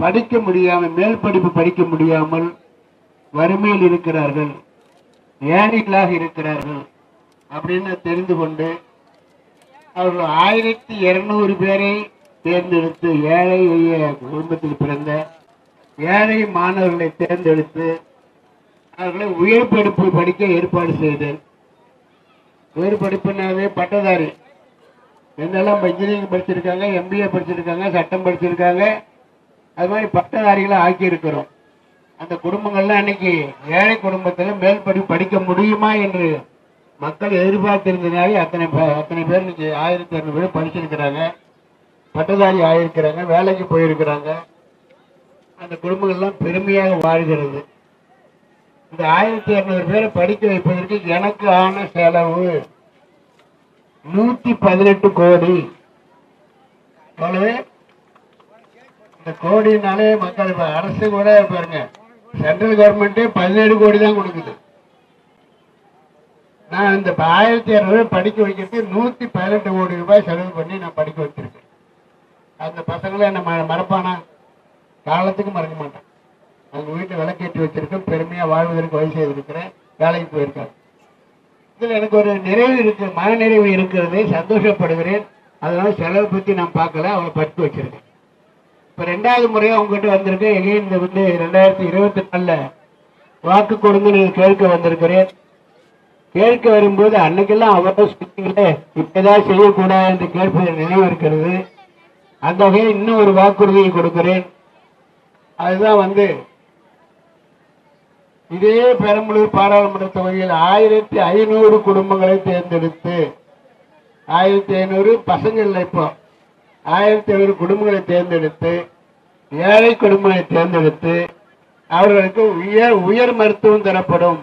படிக்க முடியாமல், மேல் படிப்பு படிக்க முடியாமல் வறுமையில் இருக்கிறார்கள், ஏழைகளாக இருக்கிறார்கள் அப்படின்னு தெரிந்து கொண்டு அவர்கள் 1200 பேரை தேர்ந்தெடுத்து, ஏழை குடும்பத்தில் பிறந்த ஏழை மாணவர்களை தேர்ந்தெடுத்து அவர்களை உயர் படிப்பு படிக்க ஏற்பாடு செய்தேன். உயர் படிப்புனாவே பட்டதாரி, என்னெல்லாம் இன்ஜினியரிங் படிச்சிருக்காங்க, MBA படிச்சிருக்காங்க, சட்டம் படிச்சிருக்காங்க, அது மாதிரி பட்டதாரிகளை ஆக்கி இருக்கிறோம். அந்த குடும்பங்கள்லாம் இன்னைக்கு ஏழை குடும்பத்தில் மேல் படிப்பு படிக்க முடியுமா என்று மக்கள் எதிர்பார்த்திருந்தனாலே அத்தனை பேர் இன்னைக்கு 1200 பேர் படிச்சிருக்கிறாங்க, பட்டதாரி ஆகியிருக்கிறாங்க, வேலைக்கு போயிருக்கிறாங்க. அந்த குடும்பங்கள்லாம் பெருமையாக வாழ்கிறது. இந்த 1200 பேரை படிக்க வைப்பதற்கு எனக்கு ஆன செலவு 118 கோடி. இந்த கோடினாலே மக்கள் அரசு கூட பாருங்க, சென்ட்ரல் கவர்மெண்டே 17 கோடி தான் கொடுக்குது. நான் இந்த 1200 படிக்க வைக்கிறதுக்கு 118 கோடி ரூபாய் செலவு பண்ணி நான் படிக்க வச்சிருக்கேன். அந்த பசங்களை என்ன மறப்பானா? காலத்துக்கு மறக்க மாட்டேன். அவங்க வீட்டை விளக்கேற்றி வச்சிருக்கேன், பெருமையா வாழ்வதற்கு வழி செய்திருக்கிறேன், வேலைக்கு போயிருக்காங்க. இதுல எனக்கு ஒரு நிறைவு இருக்கு, மன நிறைவு இருக்கிறது, சந்தோஷப்படுகிறேன். அதனால செலவு பத்தி நான் பார்க்கல, அவங்களை படித்து வச்சிருக்கேன். இப்ப 2வது முறையா உங்ககிட்ட வந்திருக்கேன். எங்கேயும் இந்த 2024 வாக்கு கொடுங்க நீங்க கேட்க வந்திருக்கிறேன். கேட்க வரும்போது அன்னைக்கெல்லாம் அவரை சொல்லிங்களே இப்பதான் செய்யக்கூடாது என்று கேட்பது நினைவு இருக்கிறது. அந்த வகையில் இன்னும் ஒரு வாக்குறுதியை கொடுக்கிறேன். அதுதான் இதே பெரம்பலூர் பாராளுமன்ற தொகுதியில் 1500 குடும்பங்களை தேர்ந்தெடுத்து, 1500 பசங்கள், இப்போ 1500 குடும்பங்களை தேர்ந்தெடுத்து, ஏழை குடும்பங்களை தேர்ந்தெடுத்து அவர்களுக்கு உயர் மருத்துவம் தரப்படும்.